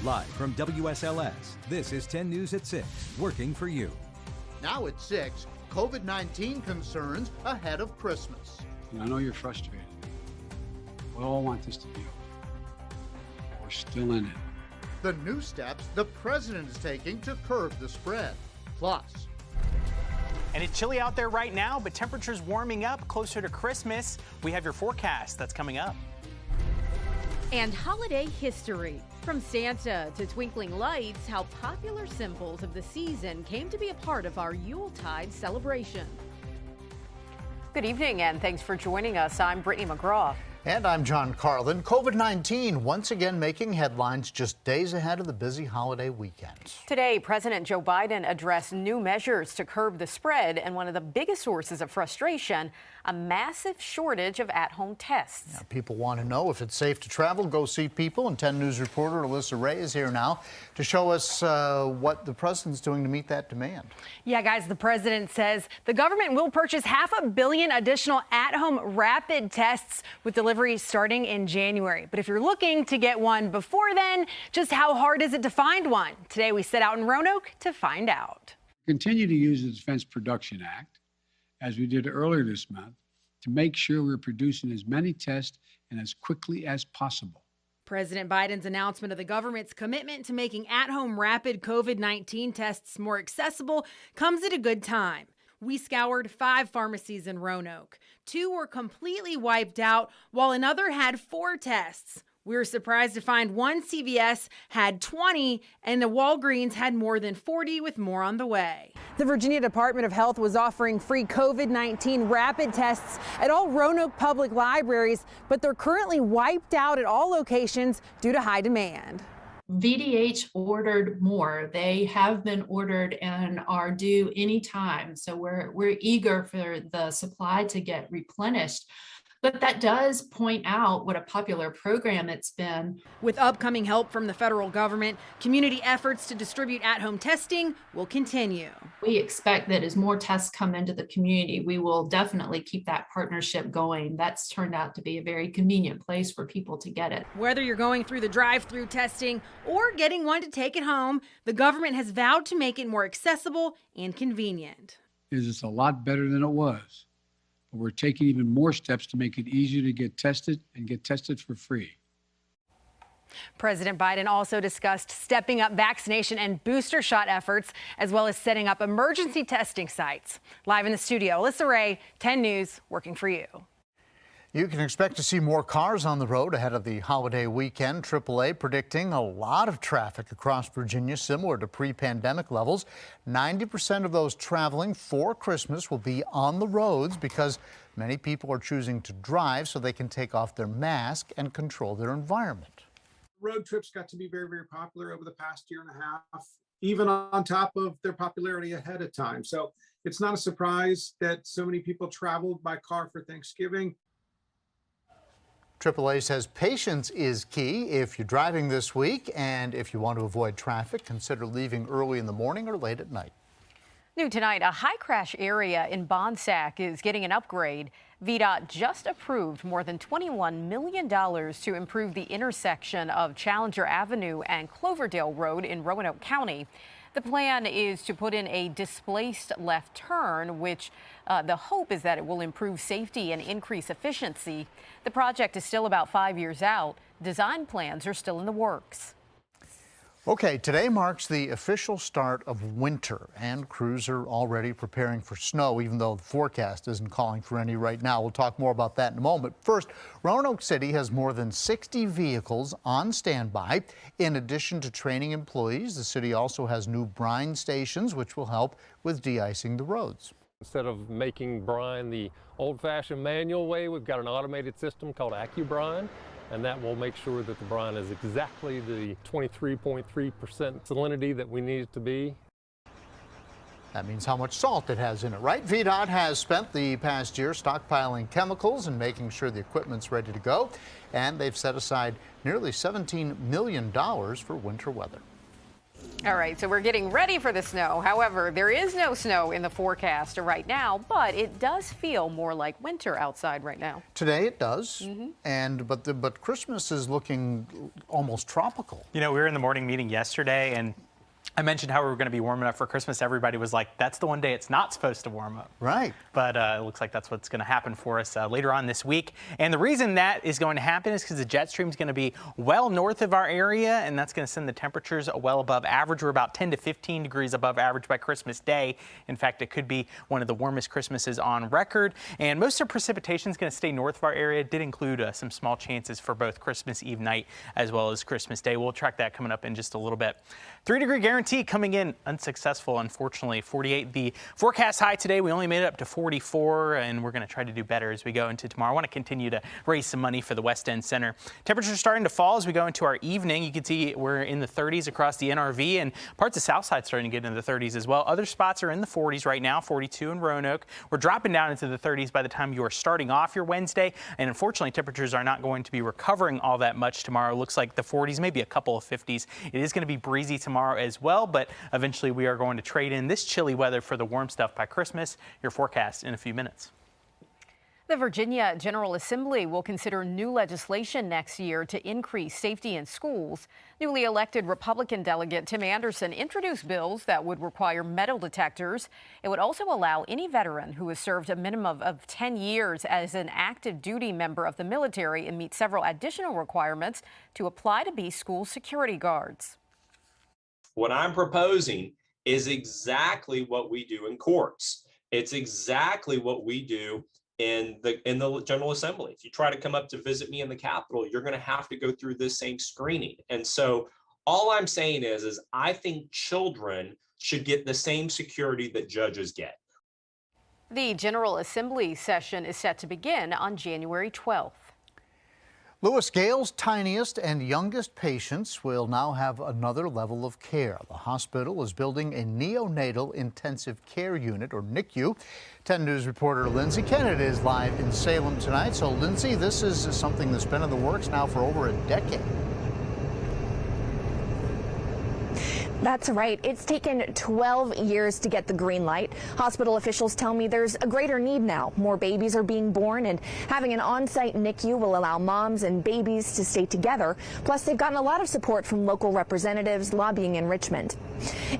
Live from WSLS, this is 10 News at 6, working for you. Now at 6, COVID-19 concerns ahead of Christmas. I know you're frustrated. We all want this to be over. We're still in it. The new steps the president is taking to curb the spread. Plus, and it's chilly out there right now, but temperatures warming up closer to Christmas. We have your forecast that's coming up. And holiday history. From Santa to twinkling lights, how popular symbols of the season came to be a part of our Yuletide celebration. Good evening, and thanks for joining us. I'm Brittany McGraw. And I'm John Carlin. COVID-19 once again making headlines just days ahead of the busy holiday weekend. Today, President Joe Biden addressed new measures to curb the spread, and one of the biggest sources of frustration, a massive shortage of at-home tests. Now, people want to know if it's safe to travel, go see people, and 10 News reporter Alyssa Ray is here now to show us what the president's doing to meet that demand. Yeah, guys, the president says the government will purchase $500 million additional at-home rapid tests with delivery starting in January. But if you're looking to get one before then, just how hard is it to find one? Today we set out in Roanoke to find out. Continue to use the Defense Production Act, as we did earlier this month, to make sure we're producing as many tests and as quickly as possible. President Biden's announcement of the government's commitment to making at-home rapid COVID-19 tests more accessible comes at a good time. We scoured 5 pharmacies in Roanoke. 2 were completely wiped out, while another had 4 tests. We were surprised to find one CVS had 20 and the Walgreens had more than 40, with more on the way. The Virginia Department of Health was offering free COVID-19 rapid tests at all Roanoke public libraries, but they're currently wiped out at all locations due to high demand. VDH ordered more. They have been ordered and are due anytime. So we're eager for the supply to get replenished. But that does point out what a popular program it's been. With upcoming help from the federal government, community efforts to distribute at-home testing will continue. We expect that as more tests come into the community, we will definitely keep that partnership going. That's turned out to be a very convenient place for people to get it. Whether you're going through the drive-through testing or getting one to take it home, the government has vowed to make it more accessible and convenient. It's a lot better than it was. But we're taking even more steps to make it easier to get tested and get tested for free. President Biden also discussed stepping up vaccination and booster shot efforts, as well as setting up emergency testing sites. Live in the studio, Alyssa Ray, 10 News, working for you. You can expect to see more cars on the road ahead of the holiday weekend. AAA predicting a lot of traffic across Virginia, similar to pre-pandemic levels. 90% of those traveling for Christmas will be on the roads because many people are choosing to drive so they can take off their mask and control their environment. Road trips got to be very, very popular over the past year and a half, even on top of their popularity ahead of time. So it's not a surprise that so many people traveled by car for Thanksgiving. AAA says patience is key if you're driving this week, and if you want to avoid traffic, consider leaving early in the morning or late at night. New tonight, a high crash area in Bonsack is getting an upgrade. VDOT just approved more than $21 million to improve the intersection of Challenger Avenue and Cloverdale Road in Roanoke County. The plan is to put in a displaced left turn, which the hope is that it will improve safety and increase efficiency. The project is still about 5 years out. Design plans are still in the works. Okay, today marks the official start of winter, and crews are already preparing for snow, even though the forecast isn't calling for any right now. We'll talk more about that in a moment. First, Roanoke City has more than 60 vehicles on standby. In addition to training employees, the city also has new brine stations, which will help with de-icing the roads. Instead of making brine the old-fashioned manual way, we've got an automated system called AccuBrine, and that will make sure that the brine is exactly the 23.3% salinity that we need it to be. That means how much salt it has in it, right? VDOT has spent the past year stockpiling chemicals and making sure the equipment's ready to go, and they've set aside nearly $17 million for winter weather. All right, so we're getting ready for the snow. However, there is no snow in the forecast right now, but it does feel more like winter outside right now. Today it does, but Christmas is looking almost tropical. You know, we were in the morning meeting yesterday, and I mentioned how we were going to be warming up for Christmas. Everybody was like, that's the one day it's not supposed to warm up. Right. But it looks like that's what's going to happen for us later on this week. And the reason that is going to happen is because the jet stream is going to be well north of our area, and that's going to send the temperatures well above average. We're about 10 to 15 degrees above average by Christmas Day. In fact, it could be one of the warmest Christmases on record. And most of the precipitation is going to stay north of our area. It did include some small chances for both Christmas Eve night as well as Christmas Day. We'll track that coming up in just a little bit. 3-degree guarantee coming in unsuccessful, unfortunately. 48 the forecast high today. We only made it up to 44, and we're going to try to do better as we go into tomorrow. I want to continue to raise some money for the West End Center. Temperatures are starting to fall as we go into our evening. You can see we're in the 30s across the NRV, and parts of Southside starting to get into the 30s as well. Other spots are in the 40s right now, 42 in Roanoke. We're dropping down into the 30s by the time you are starting off your Wednesday, and unfortunately, temperatures are not going to be recovering all that much tomorrow. It looks like the 40s, maybe a couple of 50s. It is going to be breezy tomorrow as well, but eventually we are going to trade in this chilly weather for the warm stuff by Christmas. Your forecast in a few minutes. The Virginia General Assembly will consider new legislation next year to increase safety in schools. Newly elected Republican delegate Tim Anderson introduced bills that would require metal detectors. It would also allow any veteran who has served a minimum of 10 years as an active duty member of the military and meets several additional requirements to apply to be school security guards. What I'm proposing is exactly what we do in courts. It's exactly what we do in the General Assembly. If you try to come up to visit me in the Capitol, you're going to have to go through this same screening. And so all I'm saying is I think children should get the same security that judges get. The General Assembly session is set to begin on January 12th. Lewis Gale's tiniest and youngest patients will now have another level of care. The hospital is building a neonatal intensive care unit, or NICU. 10 News reporter Lindsay Kennett is live in Salem tonight. So, Lindsay, this is something that's been in the works now for over a decade. That's right. It's taken 12 years to get the green light. Hospital officials tell me there's a greater need now. More babies are being born, and having an on-site NICU will allow moms and babies to stay together. Plus, they've gotten a lot of support from local representatives lobbying in Richmond.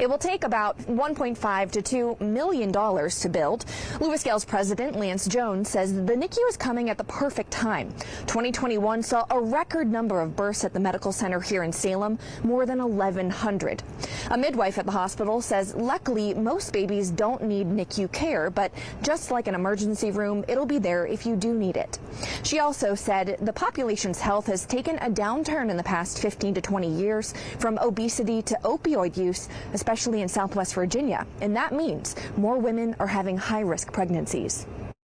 It will take about $1.5 to $2 million to build. Lewis Gale's president, Lance Jones, says the NICU is coming at the perfect time. 2021 saw a record number of births at the medical center here in Salem, more than 1,100. A midwife at the hospital says luckily most babies don't need NICU care, but just like an emergency room, it'll be there if you do need it. She also said the population's health has taken a downturn in the past 15 to 20 years, from obesity to opioid use, especially in Southwest Virginia, and that means more women are having high-risk pregnancies.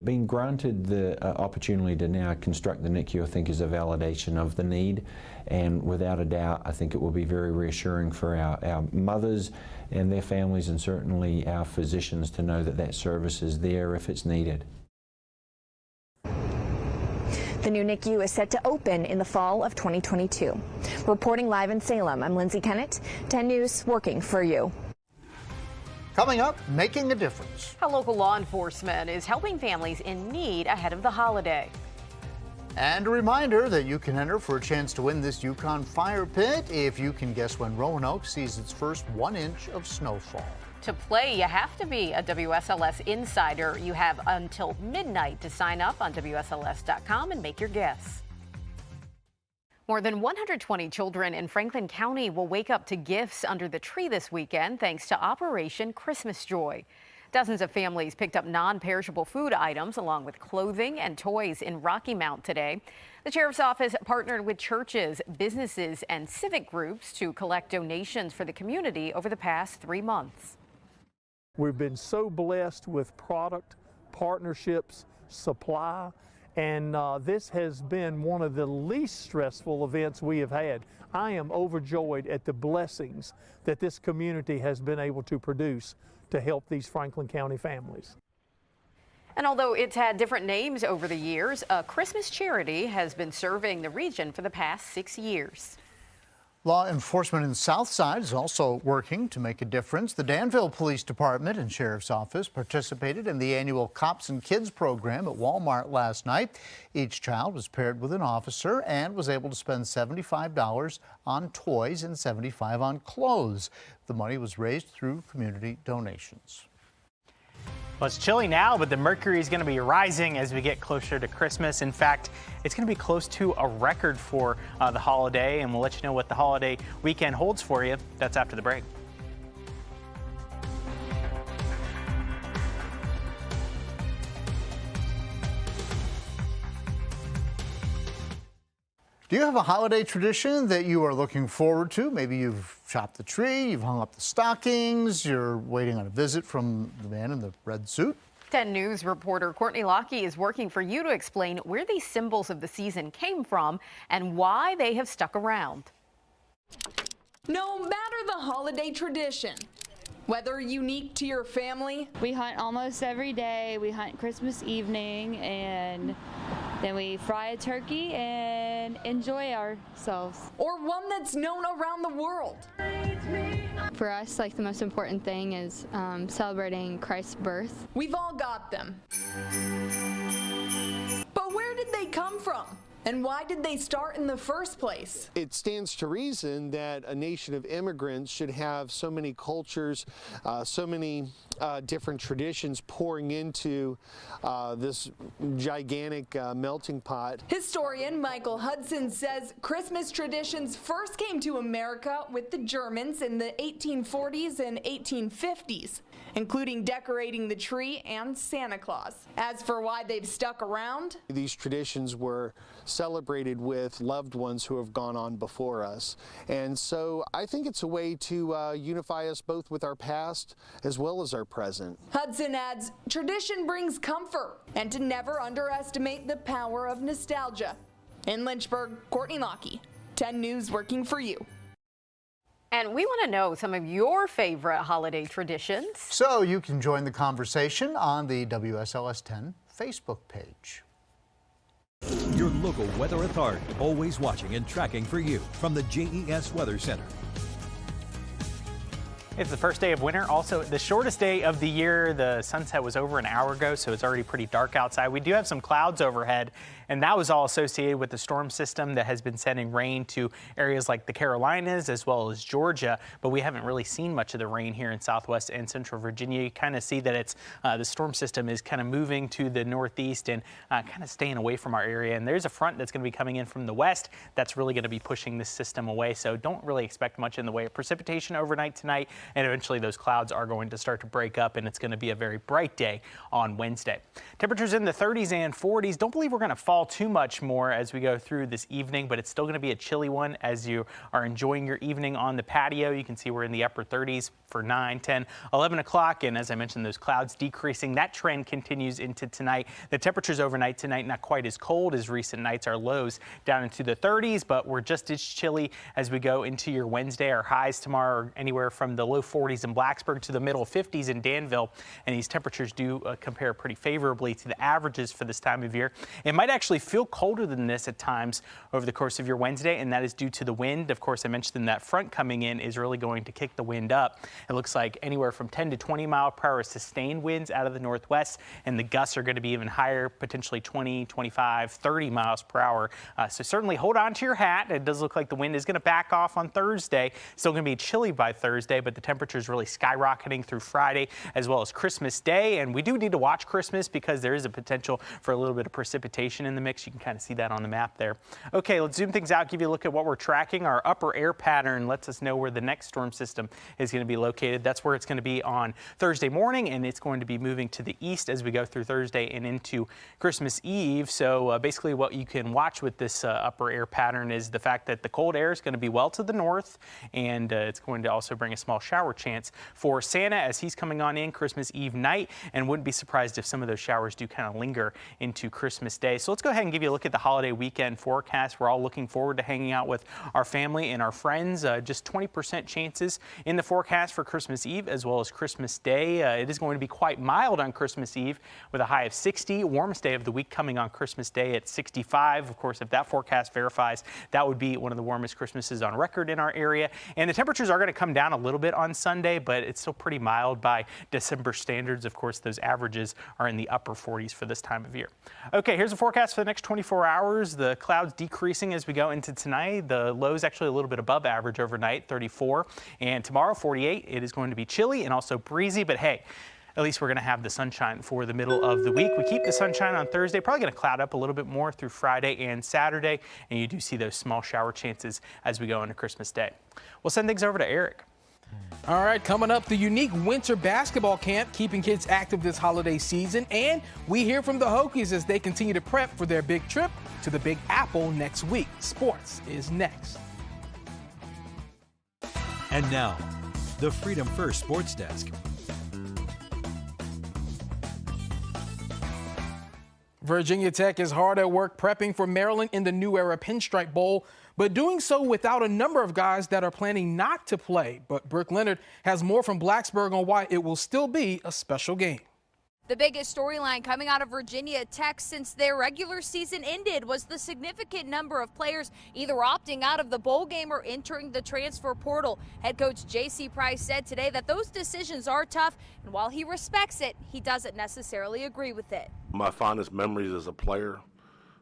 Being granted the opportunity to now construct the NICU, I think, is a validation of the need, and without a doubt, I think it will be very reassuring for our mothers and their families, and certainly our physicians, to know that that service is there if it's needed. The new NICU is set to open in the fall of 2022. Reporting live in Salem, I'm Lindsay Kennett, 10 News, working for you. Coming up, making a difference. How local law enforcement is helping families in need ahead of the holiday. And a reminder that you can enter for a chance to win this Yukon fire pit if you can guess when Roanoke sees its first 1 inch of snowfall. To play, you have to be a WSLS insider. You have until midnight to sign up on WSLS.com and make your guess. More than 120 children in Franklin County will wake up to gifts under the tree this weekend thanks to Operation Christmas Joy. Dozens of families picked up non-perishable food items along with clothing and toys in Rocky Mount today. The sheriff's office partnered with churches, businesses, and civic groups to collect donations for the community over the past 3 months. We've been so blessed with product, partnerships, supply, and this has been one of the least stressful events we have had. I am overjoyed at the blessings that this community has been able to produce to help these Franklin County families. And although it's had different names over the years, a Christmas charity has been serving the region for the past 6 years. Law enforcement in Southside is also working to make a difference. The Danville Police Department and Sheriff's Office participated in the annual Cops and Kids program at Walmart last night. Each child was paired with an officer and was able to spend $75 on toys and $75 on clothes. The money was raised through community donations. Well, it's chilly now, but the mercury is going to be rising as we get closer to Christmas. In fact, it's going to be close to a record for the holiday, and we'll let you know what the holiday weekend holds for you. That's after the break. Do you have a holiday tradition that you are looking forward to? Maybe you've chopped the tree, you've hung up the stockings, you're waiting on a visit from the man in the red suit. 10 News reporter Courtney Lockie is working for you to explain where these symbols of the season came from and why they have stuck around. No matter the holiday tradition, whether unique to your family, we hunt almost every day. We hunt Christmas evening, and then we fry a turkey and enjoy ourselves. Or one that's known around the world. For us, like, the most important thing is celebrating Christ's birth. We've all got them. But where did they come from? And why did they start in the first place? It stands to reason that a nation of immigrants should have so many cultures, so many different traditions pouring into this gigantic melting pot. Historian Michael Hudson says Christmas traditions first came to America with the Germans in the 1840s and 1850s, including decorating the tree and Santa Claus. As for why they've stuck around, these traditions were celebrated with loved ones who have gone on before us. And so I think it's a way to unify us both with our past as well as our present. Hudson adds, tradition brings comfort, and to never underestimate the power of nostalgia. In Lynchburg, Courtney Lockie, 10 News working for you. And we want to know some of your favorite holiday traditions. So you can join the conversation on the WSLS 10 Facebook page. Your local weather authority, always watching and tracking for you from the JES Weather Center. It's the first day of winter, also the shortest day of the year. The sunset was over an hour ago, so it's already pretty dark outside. We do have some clouds overhead, and that was all associated with the storm system that has been sending rain to areas like the Carolinas as well as Georgia, but we haven't really seen much of the rain here in Southwest and Central Virginia. You kind of see that it's the storm system is kind of moving to the northeast and kind of staying away from our area, and there's a front that's going to be coming in from the west that's really going to be pushing this system away, so don't really expect much in the way of precipitation overnight tonight. And eventually those clouds are going to start to break up, and it's going to be a very bright day on Wednesday. Temperatures in the 30s and 40s. Don't believe we're going to fall too much more as we go through this evening, but it's still going to be a chilly one as you are enjoying your evening on the patio. You can see we're in the upper 30s for 9, 10, 11 o'clock, and as I mentioned, those clouds decreasing. That trend continues into tonight. The temperatures overnight tonight not quite as cold as recent nights. Our lows down into the 30s, but we're just as chilly as we go into your Wednesday. Our highs tomorrow are anywhere from the low 40s in Blacksburg to the middle 50s in Danville, and these temperatures do compare pretty favorably to the averages for this time of year. It might actually feel colder than this at times over the course of your Wednesday, and that is due to the wind. Of course, I mentioned that front coming in is really going to kick the wind up. It looks like anywhere from 10 to 20 mile per hour sustained winds out of the northwest, and the gusts are going to be even higher, potentially 20, 25, 30 miles per hour. So certainly hold on to your hat. It does look like the wind is going to back off on Thursday. Still going to be chilly by Thursday, but the temperatures really skyrocketing through Friday as well as Christmas Day. And we do need to watch Christmas because there is a potential for a little bit of precipitation in the mix. You can kind of see that on the map there. Okay, let's zoom things out, give you a look at what we're tracking. Our upper air pattern lets us know where the next storm system is going to be located. That's where it's going to be on Thursday morning, and it's going to be moving to the east as we go through Thursday and into Christmas Eve. So basically what you can watch with this upper air pattern is the fact that the cold air is going to be well to the north, and it's going to also bring a small shower shower chance for Santa as he's coming on in Christmas Eve night, and wouldn't be surprised if some of those showers do kind of linger into Christmas Day. So let's go ahead and give you a look at the holiday weekend forecast. We're all looking forward to hanging out with our family and our friends. Just 20% chances in the forecast for Christmas Eve as well as Christmas Day. It is going to be quite mild on Christmas Eve with a high of 60. Warmest day of the week coming on Christmas Day at 65. Of course, if that forecast verifies, that would be one of the warmest Christmases on record in our area. And the temperatures are going to come down a little bit on Sunday, but it's still pretty mild by December standards. Of course, those averages are in the upper 40s for this time of year. Okay, here's the forecast for the next 24 hours. The clouds decreasing as we go into tonight. The lows actually a little bit above average overnight, 34. And tomorrow, 48. It is going to be chilly and also breezy, but hey, at least we're going to have the sunshine for the middle of the week. We keep the sunshine on Thursday, probably going to cloud up a little bit more through Friday and Saturday, and you do see those small shower chances as we go into Christmas Day. We'll send things over to Eric. All right, coming up, the unique winter basketball camp keeping kids active this holiday season, and we hear from the Hokies as they continue to prep for their big trip to the Big Apple next week. Sports is next. And now, the Freedom First Sports Desk. Virginia Tech is hard at work prepping for Maryland in the New Era Pinstripe Bowl, but doing so without a number of guys that are planning not to play. But Brooke Leonard has more from Blacksburg on why it will still be a special game. The biggest storyline coming out of Virginia Tech since their regular season ended was the significant number of players either opting out of the bowl game or entering the transfer portal. Head coach J.C. Price said today that those decisions are tough, and while he respects it, he doesn't necessarily agree with it. My fondest memories as a player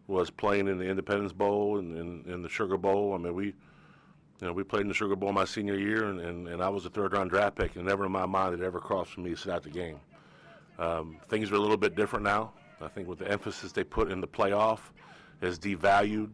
was playing in the Independence Bowl and in the Sugar Bowl. I mean, we played in the Sugar Bowl my senior year, and I was a third-round draft pick, and never in my mind did it ever cross for me to sit out the game. Things are a little bit different now. I think with the emphasis they put in the playoff has devalued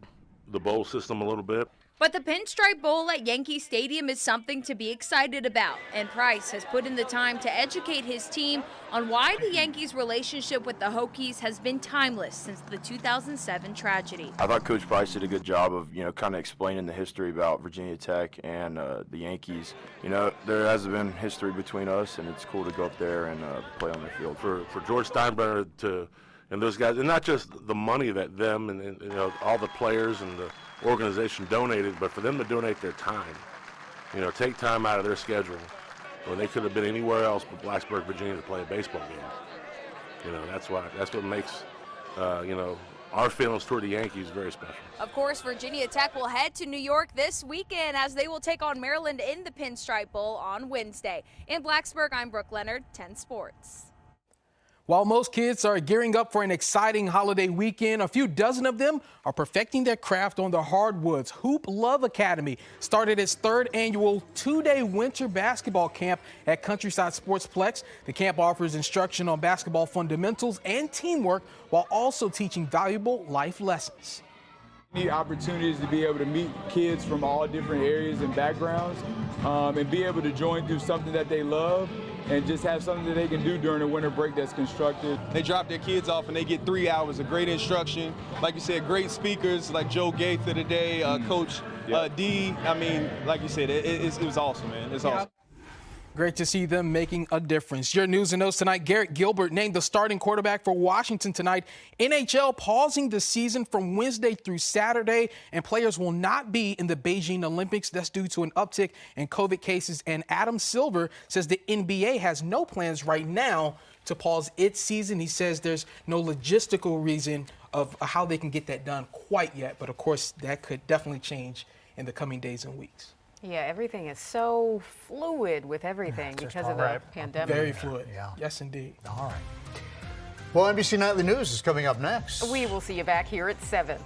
the bowl system a little bit. But the Pinstripe Bowl at Yankee Stadium is something to be excited about, and Price has put in the time to educate his team on why the Yankees' relationship with the Hokies has been timeless since the 2007 tragedy. I thought Coach Price did a good job of, kind of explaining the history about Virginia Tech and the Yankees. There has been history between us, and it's cool to go up there and play on the field. For George Steinbrenner and those guys, and not just the money that them and all the players and the organization donated, but for them to donate their time, take time out of their schedule when they could have been anywhere else but Blacksburg, Virginia to play a baseball game. That's what makes, our feelings toward the Yankees very special. Of course, Virginia Tech will head to New York this weekend as they will take on Maryland in the Pinstripe Bowl on Wednesday. In Blacksburg, I'm Brooke Leonard, 10 Sports. While most kids are gearing up for an exciting holiday weekend, a few dozen of them are perfecting their craft on the hardwoods. Hoop Love Academy started its third annual two-day winter basketball camp at Countryside Sportsplex. The camp offers instruction on basketball fundamentals and teamwork while also teaching valuable life lessons. Need opportunities to be able to meet kids from all different areas and backgrounds and be able to join through something that they love and just have something that they can do during the winter break that's constructive. They drop their kids off and they get 3 hours of great instruction. Like you said, great speakers like Joe Gaither today, Coach D. I mean, like you said, it was awesome, man. It's awesome. Great to see them making a difference. Your news and notes tonight. Garrett Gilbert named the starting quarterback for Washington tonight. NHL pausing the season from Wednesday through Saturday, and players will not be in the Beijing Olympics. That's due to an uptick in COVID cases. And Adam Silver says the NBA has no plans right now to pause its season. He says there's no logistical reason of how they can get that done quite yet. But, of course, that could definitely change in the coming days and weeks. Yeah, everything is so fluid with everything because of the pandemic. Very fluid. Yeah. Yes, indeed. All right. Well, NBC Nightly News is coming up next. We will see you back here at 7.